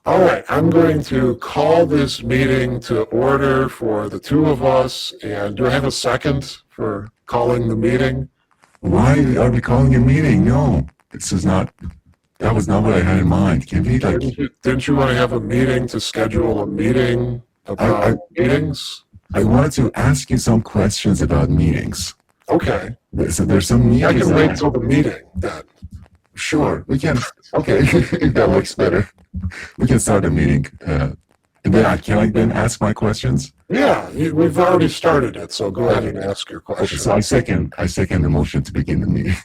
All right, I'm going to call this meeting to order for the two of us. And do I have a second for calling the meeting? Why are we calling a meeting? No, this is not. That was not what I had in mind. Can we like? Didn't you want to have a meeting to schedule a meeting about meetings? I wanted to ask you some questions about meetings. Okay. So there's some meetings. I can wait till the meeting then. Sure, we can. Okay, if that works better, we can start the meeting. And then can I then ask my questions? Yeah, we've already started it, so go ahead and ask your Okay, question. so I second the motion to begin the meeting.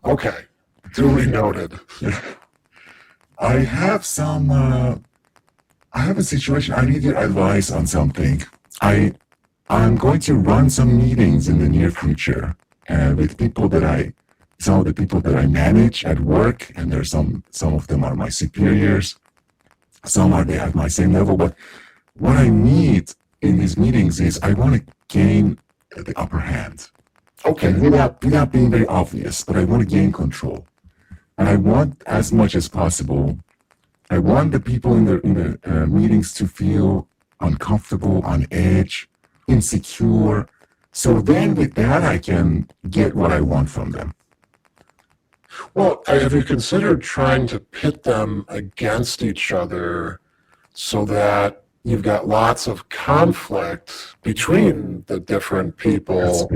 Okay, duly noted. I have some. I have a situation. I need your advice on something. I'm going to run some meetings in the near future with people that some of the people that I manage at work, and there's some of them are my superiors. Some are they at my same level, but what I need in these meetings is I want to gain the upper hand. Okay. And without being very obvious, but I want to gain control. And I want as much as possible. I want the people in the meetings to feel uncomfortable, on edge, insecure. So then with that, I can get what I want from them. Well, have you considered trying to pit them against each other so that you've got lots of conflict between the different people,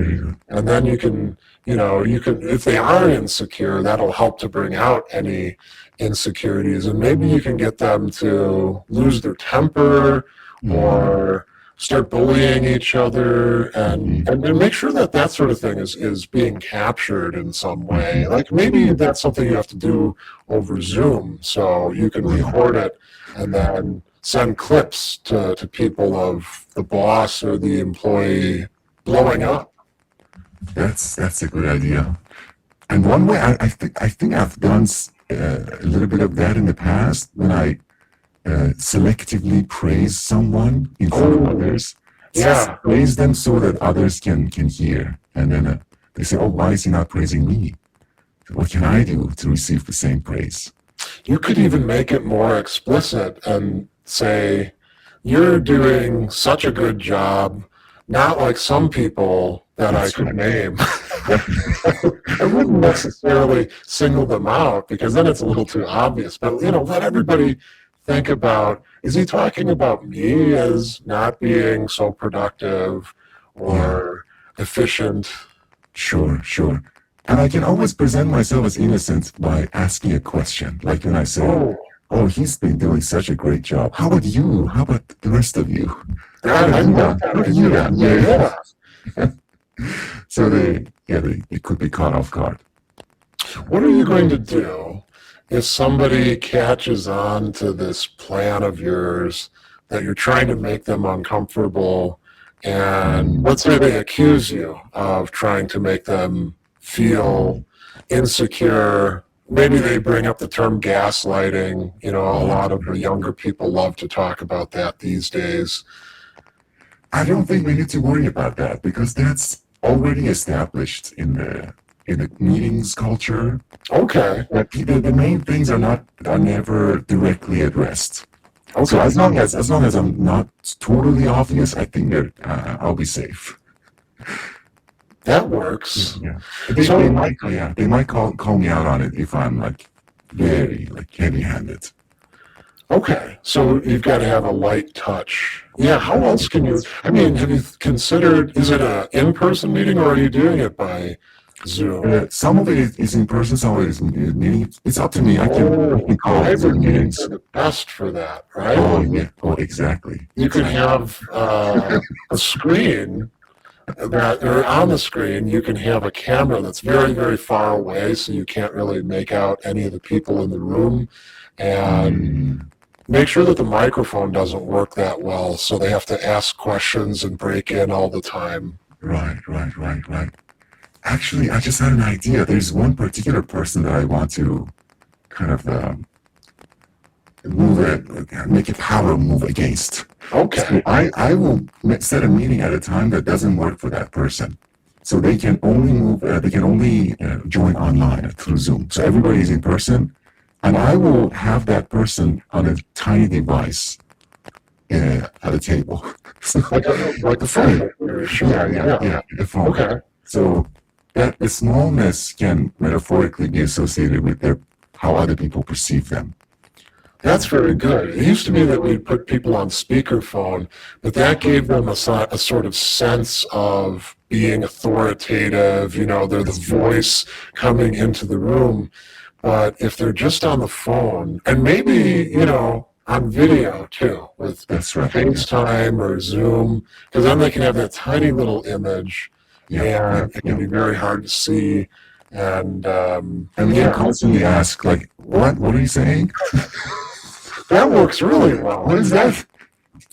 and then you can, if they are insecure, that'll help to bring out any insecurities, and maybe you can get them to lose their temper or start bullying each other, and make sure that sort of thing is being captured in some way. Like maybe that's something you have to do over Zoom, so you can record it and then send clips to people of the boss or the employee blowing up. That's a good idea. And one way I think I've done a little bit of that in the past when I selectively praise someone in front of others. Yeah. Praise them so that others can hear. And then they say, oh, why is he not praising me? What can I do to receive the same praise? You could even make it more explicit and say, you're doing such a good job, not like some people that I could name. I wouldn't necessarily single them out because then it's a little too obvious, but let everybody think about, is he talking about me as not being so productive or efficient? Sure. And I can always present myself as innocent by asking a question. Like when I say, oh, he's been doing such a great job. How about you? How about the rest of you? How about you? Yeah. So they could be caught off guard. What are you going to do if somebody catches on to this plan of yours that you're trying to make them uncomfortable, and let's say they accuse you of trying to make them feel insecure? Maybe they bring up the term gaslighting. A lot of the younger people love to talk about that these days. I don't think we need to worry about that because that's already established in the meetings culture. Okay. That the main things are never directly addressed. Okay. So as long as I'm not totally obvious, I think that I'll be safe. That works. Yeah. They might call me out on it if I'm very heavy-handed. Okay, so you've got to have a light touch. Yeah, how else can you, have you considered, is it an in-person meeting or are you doing it by Zoom? Some of it is in person, some of it is meeting. It's up to me. I can call it Zoom meetings. Are the best for that, right? Oh, yeah. Oh, exactly. You could have a screen or on the screen, you can have a camera that's very, very far away, so you can't really make out any of the people in the room. And make sure that the microphone doesn't work that well, so they have to ask questions and break in all the time. Right. Actually, I just had an idea. There's one particular person that I want to kind of make a power move against. Okay. So I will set a meeting at a time that doesn't work for that person. So they can only join online through Zoom. So everybody is in person. and I will have that person on a tiny device at a table. So, Like the phone. yeah, the phone. Okay. So that the smallness can metaphorically be associated with how other people perceive them. That's very good. It used to be that we'd put people on speakerphone, but that gave them a sort of sense of being authoritative. They're the voice coming into the room. But if they're just on the phone, and maybe, on video too, with That's right. FaceTime or Zoom, because then they can have that tiny little image, and it can be very hard to see. And we can constantly ask, like, what are you saying? That works really well. What is that?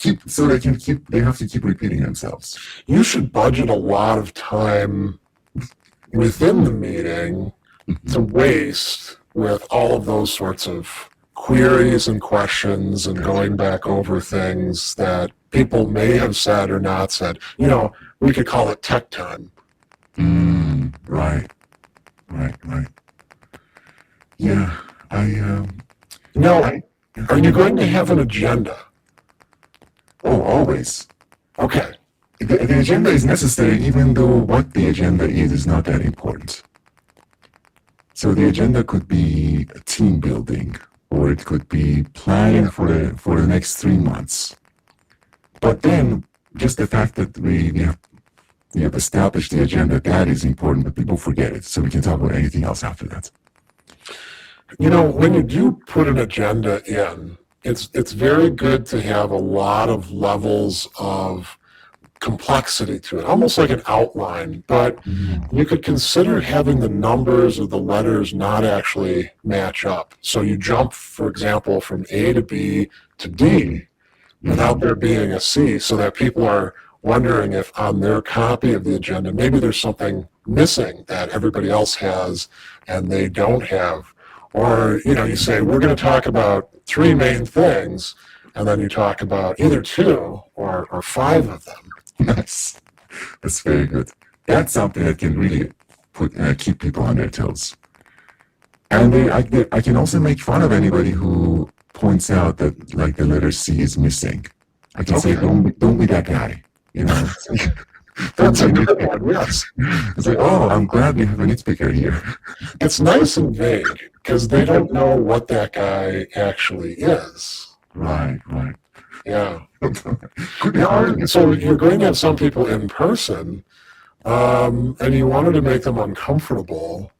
They have to keep repeating themselves. You should budget a lot of time within the meeting to waste with all of those sorts of queries and questions and going back over things that people may have said or not said. We could call it tech time. Right. Yeah, Are you going to have an agenda? Oh, always. Okay. The agenda is necessary, even though what the agenda is not that important. So the agenda could be team building, or it could be planning for the next 3 months. But then, just the fact that we have established the agenda, that is important, but people forget it, so we can talk about anything else after that. When you do put an agenda in, it's very good to have a lot of levels of complexity to it, almost like an outline, but you could consider having the numbers or the letters not actually match up. So you jump, for example, from A to B to D without there being a C, so that people are wondering if on their copy of the agenda, maybe there's something missing that everybody else has and they don't have. Or, you say, we're going to talk about 3 main things, and then you talk about either 2 or 5 of them. Nice. That's very good. That's something that can really keep people on their toes. And I can also make fun of anybody who points out that, like, the letter C is missing. I can say, don't be that guy. That's a good one, yes. It's like, oh, I'm glad we have a nitpicker here. It's nice and vague, because they don't know what that guy actually is. Right. Yeah. So you're going to have some people in person, and you wanted to make them uncomfortable.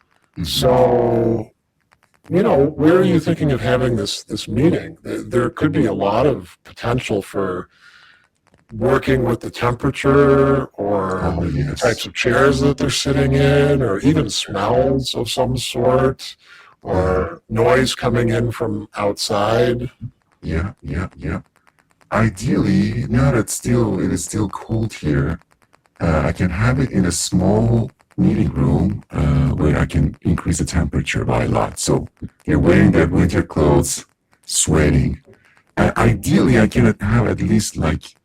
So, where are you thinking of having this meeting? There could be a lot of potential for working with the temperature or the types of chairs that they're sitting in, or even smells of some sort, or noise coming in from outside. Yeah. Ideally, now that it is still cold here, I can have it in a small meeting room where I can increase the temperature by a lot. So you're wearing their winter clothes, sweating. Ideally, I can have at least like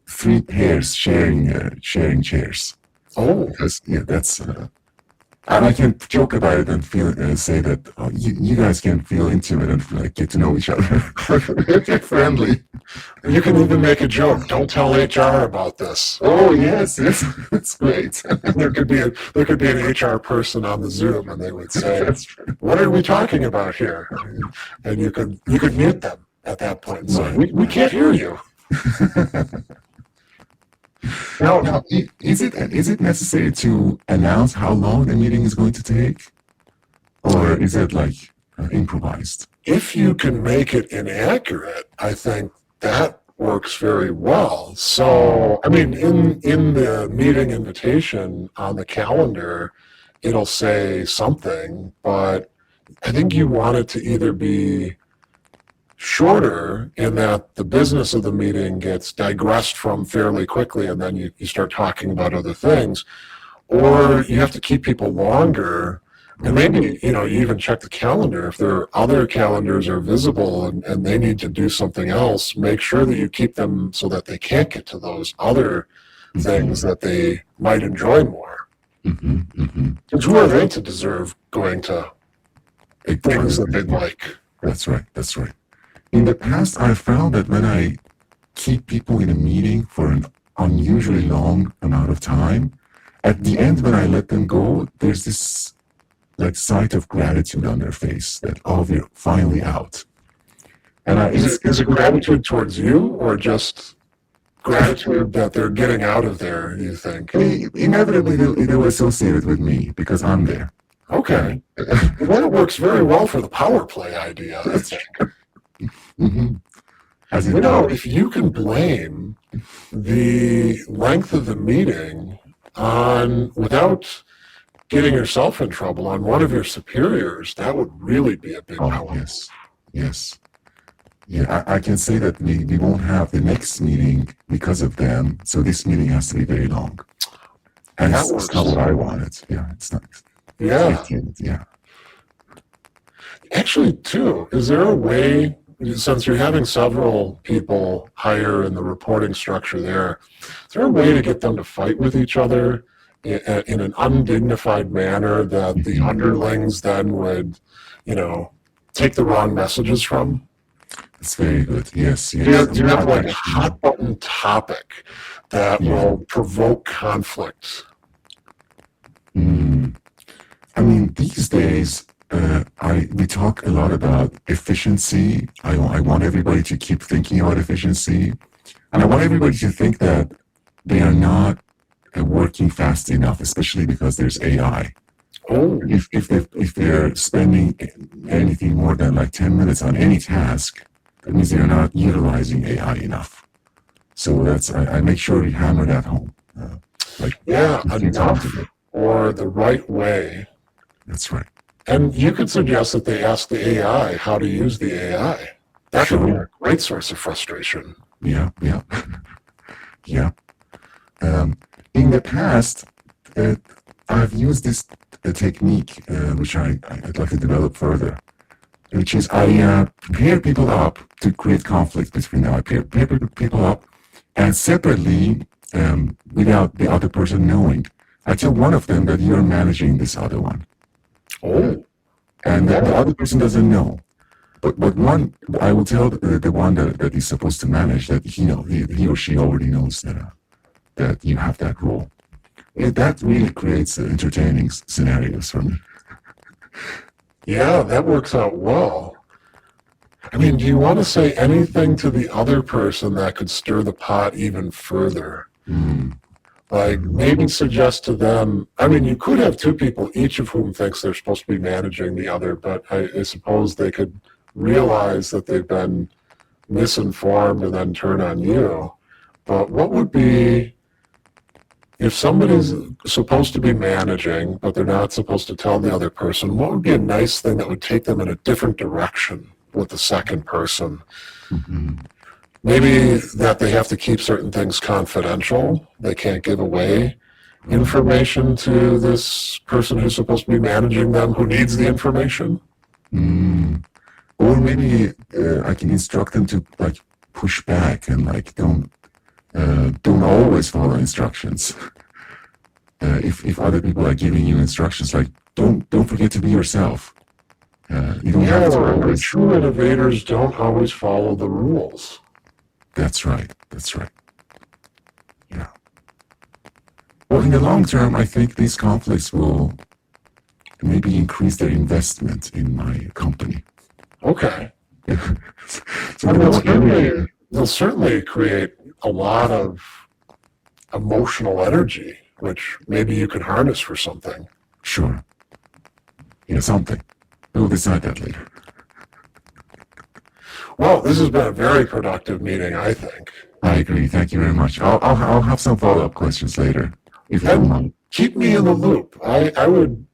3 pairs sharing chairs. Oh, Because that's. And I can joke about it and say that you guys can feel intimate and get to know each other. Get friendly. You can even make a joke. Don't tell HR about this. Oh yes, it's great. There could be an HR person on the Zoom, and they would say, "What are we talking about here?" And you could mute them at that point and say, "We can't hear you." Now, is it necessary to announce how long the meeting is going to take, or is it like improvised? If you can make it inaccurate, I think that works very well. So, I mean, in the meeting invitation on the calendar, it'll say something, but I think you want it to either be shorter in that the business of the meeting gets digressed from fairly quickly, and then you start talking about other things, or you have to keep people longer. And maybe, you even check the calendar. If their other calendars are visible and they need to do something else, make sure that you keep them so that they can't get to those other things that they might enjoy more. Because who are they to deserve going to things that they'd like? That's right. That's right. In the past, I found that when I keep people in a meeting for an unusually long amount of time, at the end, when I let them go, there's this like sight of gratitude on their face that, oh, we're finally out. And Is it gratitude towards you, or just gratitude that they're getting out of there, you think? inevitably they'll associate it with me because I'm there. Okay. Well, that works very well for the power play idea, I think. Mm-hmm. As You know, if you can blame the length of the meeting on, without getting yourself in trouble, on one of your superiors, that would really be a big power. yes, yes. Yeah, I can say that we won't have the next meeting because of them, so this meeting has to be very long. And That it's not works. what I wanted. Yeah, it's not. Yeah. Yeah. Actually, too, is there a way, since you're having several people higher in the reporting structure there, is there a way to get them to fight with each other in an undignified manner that the underlings then would, take the wrong messages from? It's very good. Yes, yes. Do you have like a hot button topic that will provoke conflict? I mean, these days, we talk a lot about efficiency. I want everybody to keep thinking about efficiency, and I want everybody to think that they are not working fast enough, especially because there's AI. Oh, If they're spending anything more than like 10 minutes on any task, that means they're not utilizing AI enough. So I make sure we hammer that home. yeah, enough or the right way. That's right. And you could suggest that they ask the AI how to use the AI. That could be a great source of frustration. Yeah. Yeah. In the past, I've used this technique, which I'd like to develop further, which is I pair people up to create conflict between them. I pair people up, and separately, without the other person knowing, I tell one of them that you're managing this other one. Oh, And the other person doesn't know. But one, I will tell the one that he's supposed to manage that he or she already knows that you have that role. That really creates entertaining scenarios for me. yeah, that works out well. I mean, do you want to say anything to the other person that could stir the pot even further? Like maybe suggest to them, I mean, you could have two people, each of whom thinks they're supposed to be managing the other, but I suppose they could realize that they've been misinformed and then turn on you. But what would be, if somebody's supposed to be managing, but they're not supposed to tell the other person, what would be a nice thing that would take them in a different direction with the second person? Maybe that they have to keep certain things confidential. They can't give away information to this person who's supposed to be managing them, who needs the information. Or maybe I can instruct them to like push back and like don't always follow instructions. If other people are giving you instructions, like don't forget to be yourself. You don't have to always. True innovators don't always follow the rules. That's right. Yeah. Well, in the long term, I think these conflicts will maybe increase their investment in my company. Okay. So they'll certainly create a lot of emotional energy, which maybe you could harness for something. Sure. Yeah, something. We'll decide that later. Well, this has been a very productive meeting, I think. I agree. Thank you very much. I'll have some follow-up questions later, if you don't mind. Keep me in the loop. I would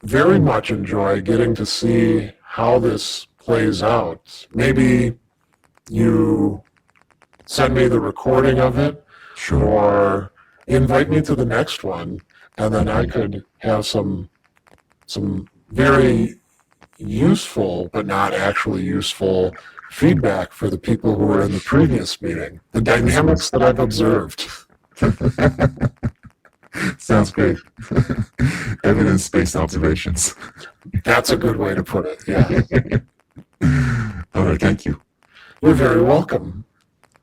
very much enjoy getting to see how this plays out. Maybe you send me the recording of it, Sure. or invite me to the next one, and then I could have some very useful but not actually useful feedback for the people who were in the previous meeting, the dynamics that I've observed. Sounds great. Evidence-based observations. That's a good way to put it, yeah. Sadler, thank you. You're very welcome.